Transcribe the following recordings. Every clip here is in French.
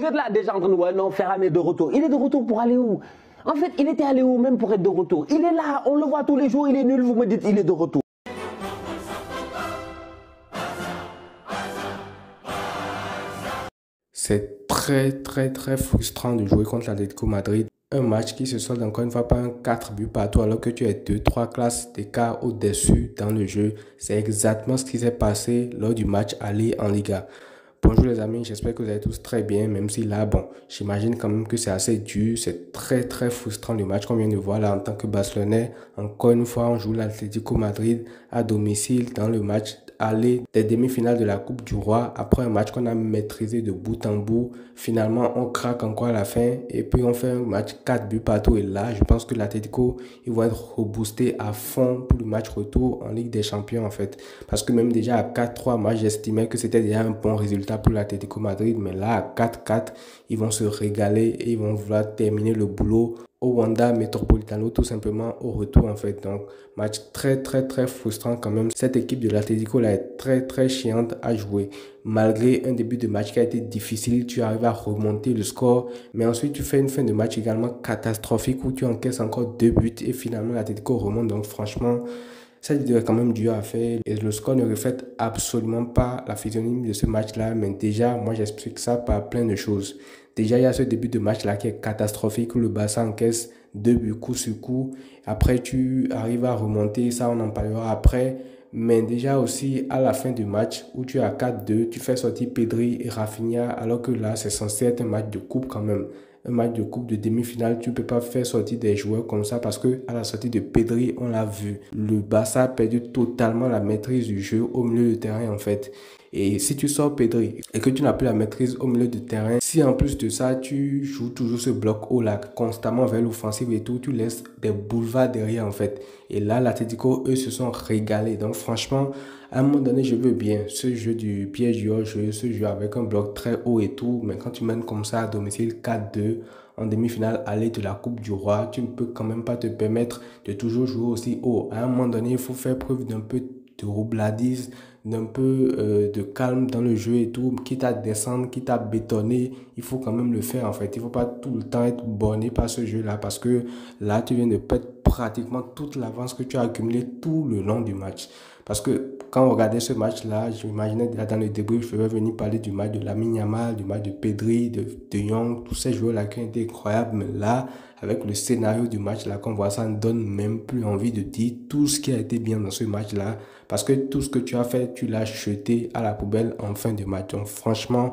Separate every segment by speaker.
Speaker 1: Vous êtes là déjà en train de ouais, non, Ferran est de retour. Il est de retour pour aller où? En fait, il était allé où même pour être de retour? Il est là, on le voit tous les jours, il est nul, vous me dites il est de retour.
Speaker 2: C'est très frustrant de jouer contre l'Atlético Madrid. Un match qui se solde encore une fois par un 4 buts partout alors que tu es 2-3 classes d'écart au-dessus dans le jeu. C'est exactement ce qui s'est passé lors du match aller en Liga. Bonjour les amis, j'espère que vous allez tous très bien, même si là, bon, j'imagine quand même que c'est assez dur, c'est très frustrant le match qu'on vient de voir là en tant que Barcelonais. Encore une fois, on joue l'Atlético Madrid à domicile dans le match aller des demi-finales de la Coupe du Roi. Après un match qu'on a maîtrisé de bout en bout, finalement on craque encore à la fin et puis on fait un match 4 buts partout. Et là, je pense que l'Atlético, ils vont être reboostés à fond pour le match retour en Ligue des Champions en fait. Parce que même déjà à 4-3, moi j'estimais que c'était déjà un bon résultat pour l'Atlético Madrid. Mais là, à 4-4, ils vont se régaler et ils vont vouloir terminer le boulot au Wanda Metropolitano, tout simplement au retour en fait. Donc match très frustrant quand même. Cette équipe de l'Atlético là est très chiante à jouer. Malgré un début de match qui a été difficile, tu arrives à remonter le score, mais ensuite tu fais une fin de match également catastrophique où tu encaisses encore 2 buts et finalement l'Atlético remonte. Donc franchement, ça devait quand même dur à faire et le score ne reflète absolument pas la physionomie de ce match-là. Mais déjà, moi j'explique ça par plein de choses. Déjà, il y a ce début de match-là qui est catastrophique où le Barça encaisse 2 buts coup sur coup. Après, tu arrives à remonter, ça on en parlera après. Mais déjà aussi, à la fin du match où tu es à 4-2, tu fais sortir Pedri et Rafinha alors que là, c'est censé être un match de coupe quand même. Un match de coupe de demi-finale, tu ne peux pas faire sortir des joueurs comme ça parce que à la sortie de Pedri, on l'a vu. Le Barça a perdu totalement la maîtrise du jeu au milieu de terrain en fait. Et si tu sors Pedri et que tu n'as plus la maîtrise au milieu de terrain, si en plus de ça, tu joues toujours ce bloc haut là, constamment vers l'offensive et tout, tu laisses des boulevards derrière en fait. Et là, l'Atlético, eux, se sont régalés. Donc franchement, à un moment donné, je veux bien ce jeu du piège du hors-jeu, ce jeu avec un bloc très haut et tout. Mais quand tu mènes comme ça à domicile 4-2 en demi-finale aller de la Coupe du Roi, tu ne peux quand même pas te permettre de toujours jouer aussi haut. À un moment donné, il faut faire preuve d'un peu de roubladise, d'un peu de calme dans le jeu et tout, quitte à descendre, quitte à bétonner, il faut quand même le faire en fait. Il ne faut pas tout le temps être borné par ce jeu-là parce que là, tu viens de perdre pratiquement toute l'avance que tu as accumulée tout le long du match. Parce que quand on regardait ce match-là, j'imaginais déjà dans le débrief, je vais venir parler du match de Lamine Yamal, du match de Pedri, de Jong, tous ces joueurs-là qui ont été incroyables. Mais là, avec le scénario du match-là, qu'on voit, ça ne donne même plus envie de dire tout ce qui a été bien dans ce match-là. Parce que tout ce que tu as fait, tu l'as jeté à la poubelle en fin de match. Donc franchement,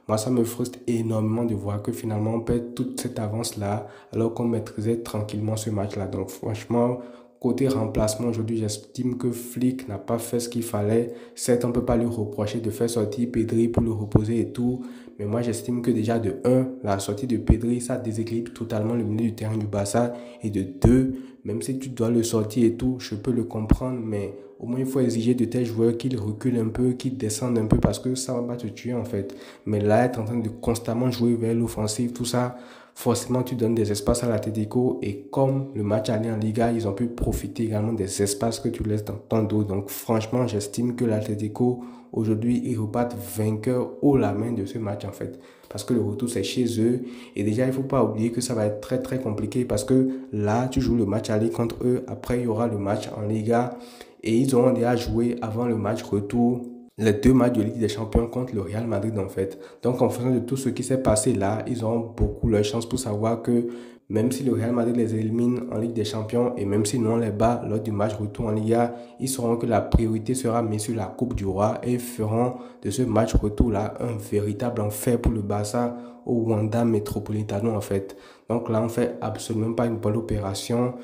Speaker 2: moi, ça me frustre énormément de voir que finalement, on perd toute cette avance-là alors qu'on maîtrisait tranquillement ce match-là. Donc franchement, côté remplacement, aujourd'hui, j'estime que Flick n'a pas fait ce qu'il fallait. Certes, on ne peut pas lui reprocher de faire sortir Pedri pour le reposer et tout. Mais moi, j'estime que déjà de 1, la sortie de Pedri, ça déséquilibre totalement le milieu du terrain du Barça. Et de 2, même si tu dois le sortir et tout, je peux le comprendre. Mais au moins, il faut exiger de tes joueurs qu'ils reculent un peu, qu'ils descendent un peu parce que ça va pas te tuer en fait. Mais là, être en train de constamment jouer vers l'offensive, tout ça, forcément, tu donnes des espaces à l'Atlético et comme le match allait en Liga, ils ont pu profiter également des espaces que tu laisses dans ton dos. Donc franchement, j'estime que l'Atlético, aujourd'hui, ils repartent vainqueurs haut la main de ce match en fait. Parce que le retour, c'est chez eux. Et déjà, il ne faut pas oublier que ça va être très compliqué parce que là, tu joues le match aller contre eux. Après, il y aura le match en Liga et ils auront déjà joué avant le match retour les 2 matchs de Ligue des Champions contre le Real Madrid en fait. Donc en fonction de tout ce qui s'est passé là, ils auront beaucoup leur chance pour savoir que même si le Real Madrid les élimine en Ligue des Champions et même si nous on les bat lors du match retour en Liga, ils sauront que la priorité sera mise sur la Coupe du Roi et feront de ce match retour là un véritable enfer pour le Barça au Wanda Metropolitano en fait. Donc là on fait absolument pas une bonne opération.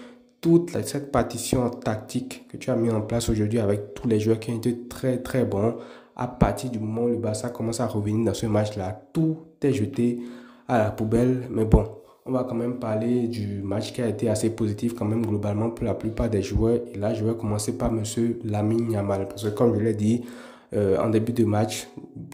Speaker 2: Toute cette partition tactique que tu as mis en place aujourd'hui avec tous les joueurs qui ont été très bons, à partir du moment où le Barça commence à revenir dans ce match-là, tout est jeté à la poubelle. Mais bon, on va quand même parler du match qui a été assez positif quand même globalement pour la plupart des joueurs. Et là, je vais commencer par monsieur Lamine Yamal. Parce que comme je l'ai dit, en début de match,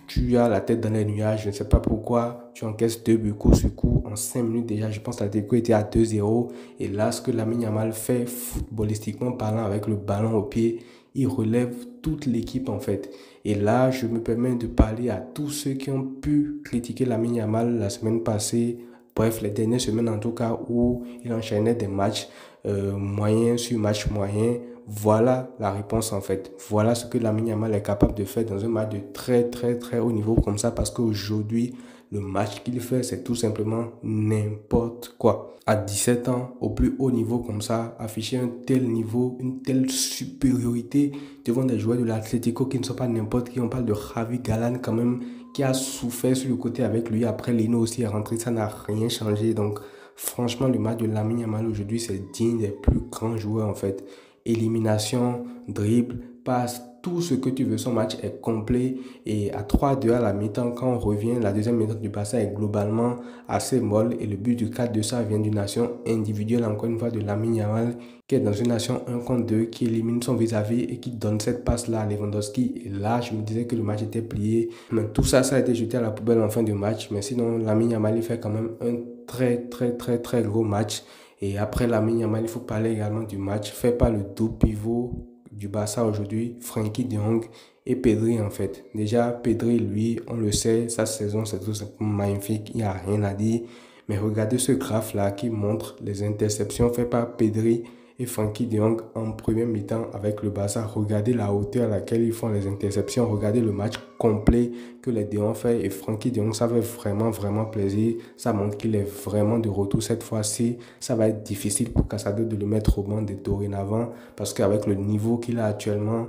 Speaker 2: tu as la tête dans les nuages, je ne sais pas pourquoi, tu encaisses 2 buts coup sur coup en 5 minutes déjà, je pense que l'Atlético était à 2-0 et là ce que Lamine Yamal fait footballistiquement parlant avec le ballon au pied, il relève toute l'équipe en fait. Et là, je me permets de parler à tous ceux qui ont pu critiquer Lamine Yamal la semaine passée, bref, les dernières semaines en tout cas, où il enchaînait des matchs moyens sur match moyen. Voilà la réponse en fait. Voilà ce que Lamine Yamal est capable de faire dans un match de très très très haut niveau comme ça parce qu'aujourd'hui, le match qu'il fait, c'est tout simplement n'importe quoi. À 17 ans, au plus haut niveau comme ça, afficher un tel niveau, une telle supériorité devant des joueurs de l'Atlético qui ne sont pas n'importe qui. On parle de Javi Galán quand même, qui a souffert sur le côté avec lui. Après, Lino aussi est rentré, ça n'a rien changé. Donc, franchement, le match de Lamine Yamal aujourd'hui, c'est digne des plus grands joueurs en fait. Élimination, dribble, passe, tout ce que tu veux. Son match est complet et à 3-2 à la mi-temps, quand on revient, la deuxième mi-temps du Barça est globalement assez molle et le but du 4-2, ça vient d'une action individuelle, encore une fois, de Lamine Yamal, qui est dans une action 1 contre 2, qui élimine son vis-à-vis et qui donne cette passe-là à Lewandowski. Et là, je me disais que le match était plié. Mais tout ça, ça a été jeté à la poubelle en fin de match. Mais sinon, Lamine Yamal, il fait quand même un très gros match. Et après Lamine Yamal, il faut parler également du match fait par le double pivot du Barça aujourd'hui, Frenkie de Jong et Pedri en fait. Déjà, Pedri, lui, on le sait, sa saison, c'est tout simplement magnifique, il n'y a rien à dire. Mais regardez ce graphe-là qui montre les interceptions faites par Pedri et Frenkie de Jong en première mi-temps avec le Barça. Regardez la hauteur à laquelle ils font les interceptions. Regardez le match complet que les deux ont fait. Et Frenkie de Jong, ça fait vraiment plaisir. Ça montre qu'il est vraiment de retour cette fois-ci. Ça va être difficile pour Casado de le mettre au banc de dorénavant. Parce qu'avec le niveau qu'il a actuellement,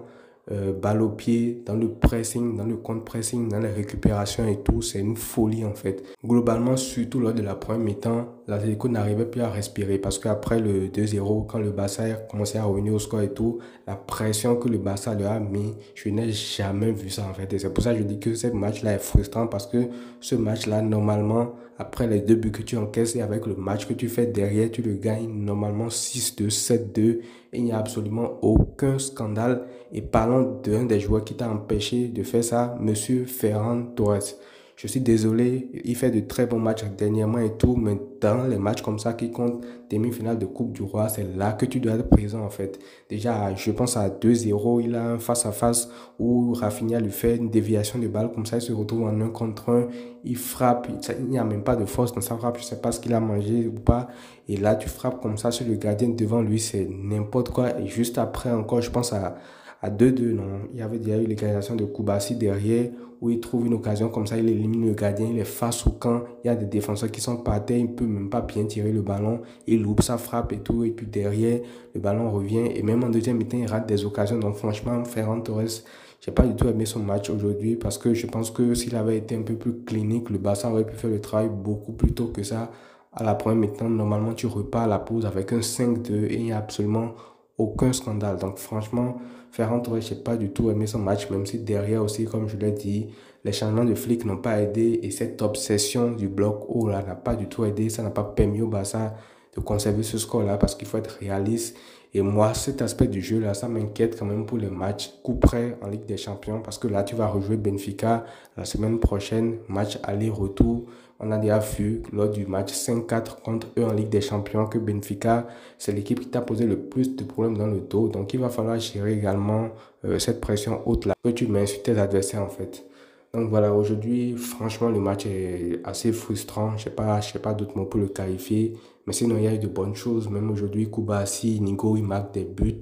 Speaker 2: balle au pied, dans le pressing, dans le contre-pressing, dans les récupérations et tout, c'est une folie en fait. Globalement, surtout lors de la première mi-temps, l'Atlético n'arrivait plus à respirer parce qu'après le 2-0, quand le Barça a commencé à revenir au score et tout, la pression que le Barça lui a mis, je n'ai jamais vu ça en fait. Et c'est pour ça que je dis que ce match-là est frustrant parce que ce match-là, normalement, après les 2 buts que tu encaisses et avec le match que tu fais derrière, tu le gagnes normalement 6-2, 7-2 et il n'y a absolument aucun scandale. Et parlons d'un des joueurs qui t'a empêché de faire ça, Monsieur Ferran Torres. Je suis désolé, il fait de très bons matchs dernièrement et tout, mais dans les matchs comme ça qui comptent, demi-finale de Coupe du Roi, c'est là que tu dois être présent en fait. Déjà, je pense à 2-0, il a un face-à-face où Rafinha lui fait une déviation de balle, comme ça il se retrouve en 1 contre 1, il frappe, il n'y a même pas de force dans sa frappe, je ne sais pas ce qu'il a mangé ou pas, et là tu frappes comme ça sur le gardien devant lui, c'est n'importe quoi, et juste après encore, je pense à 2-2, non. Il y avait déjà eu l'égalisation de Koubassi derrière où il trouve une occasion comme ça, il élimine le gardien, il est face au camp, il y a des défenseurs qui sont par terre, il ne peut même pas bien tirer le ballon, il loupe sa frappe et tout, et puis derrière, le ballon revient, et même en deuxième mi-temps, il rate des occasions, donc franchement, Ferran Torres, j'ai pas du tout aimé son match aujourd'hui, parce que je pense que s'il avait été un peu plus clinique, le Barça aurait pu faire le travail beaucoup plus tôt que ça. À la première mi-temps, normalement, tu repars à la pause avec un 5-2 et il n'y a absolument aucun scandale. Donc franchement, Ferran Torres, je n'ai pas du tout aimé son match, même si derrière aussi, comme je l'ai dit, les changements de flics n'ont pas aidé et cette obsession du bloc haut là n'a pas du tout aidé. Ça n'a pas permis au Barça de conserver ce score-là parce qu'il faut être réaliste. Et moi, cet aspect du jeu-là, ça m'inquiète quand même pour les matchs coup près en Ligue des Champions parce que là, tu vas rejouer Benfica la semaine prochaine, match aller-retour. On a déjà vu lors du match 5-4 contre eux en Ligue des Champions que Benfica, c'est l'équipe qui t'a posé le plus de problèmes dans le dos. Donc, il va falloir gérer également cette pression haute-là que tu mets sur tes adversaires en fait. Donc voilà, aujourd'hui, franchement, le match est assez frustrant. Je sais pas d'autres mots pour le qualifier. Mais sinon, il y a eu de bonnes choses. Même aujourd'hui, Koubassi, Nigo, il marque des buts.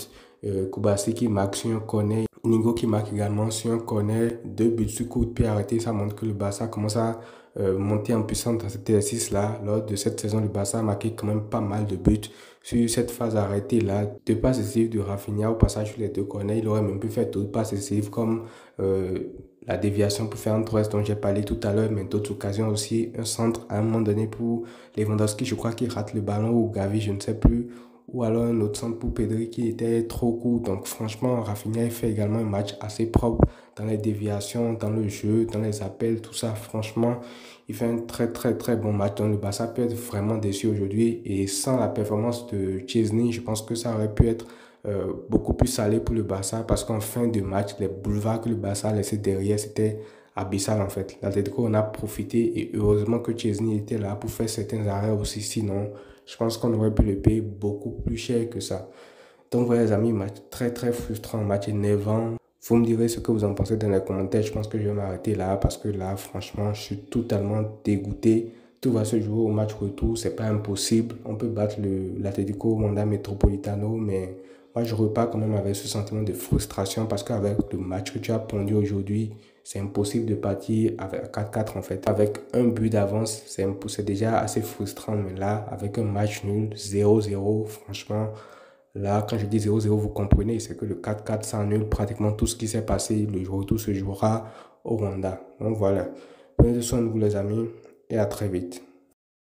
Speaker 2: Koubassi qui marque sur un corner. Nigo qui marque également sur un corner. 2 buts sur coup de pied arrêté. Ça montre que le Barça commence à monter en puissance dans cet exercice-là. Lors de cette saison, le Barça a marqué quand même pas mal de buts sur cette phase arrêtée-là. 2 passes décisives de Rafinha au passage sur les 2 corners. Il aurait même pu faire d'autres passes décisives comme la déviation pour faire un Torres dont j'ai parlé tout à l'heure, mais d'autres occasions aussi. Un centre à un moment donné pour Lewandowski, je crois qu'il rate le ballon, ou Gavi, je ne sais plus. Ou alors un autre centre pour Pedri qui était trop court. Donc franchement, Rafinha il fait également un match assez propre dans les déviations, dans le jeu, dans les appels, tout ça. Franchement, il fait un très bon match. Donc le Barça peut être vraiment déçu aujourd'hui. Et sans la performance de Chesney, je pense que ça aurait pu être beaucoup plus salé pour le Barça parce qu'en fin de match, les boulevards que le Barça a laissés derrière, c'était abyssal en fait. L'Atlético en a profité et heureusement que Chesney était là pour faire certains arrêts aussi. Sinon, je pense qu'on aurait pu le payer beaucoup plus cher que ça. Donc voilà les amis, match très très frustrant, match énervant. Vous me direz ce que vous en pensez dans les commentaires. Je pense que je vais m'arrêter là parce que là, franchement, je suis totalement dégoûté. Tout va se jouer au match retour, c'est pas impossible. On peut battre l'Atlético Wanda Metropolitano, mais moi je repars quand même avec ce sentiment de frustration parce qu'avec le match que tu as pondu aujourd'hui, c'est impossible de partir avec 4-4 en fait. Avec un but d'avance, c'est déjà assez frustrant, mais là, avec un match nul, 0-0, franchement, là, quand je dis 0-0, vous comprenez, c'est que le 4-4 s'annule pratiquement tout ce qui s'est passé. Le retour se jouera au Rwanda. Donc voilà. Prenez soin de vous les amis et à très vite.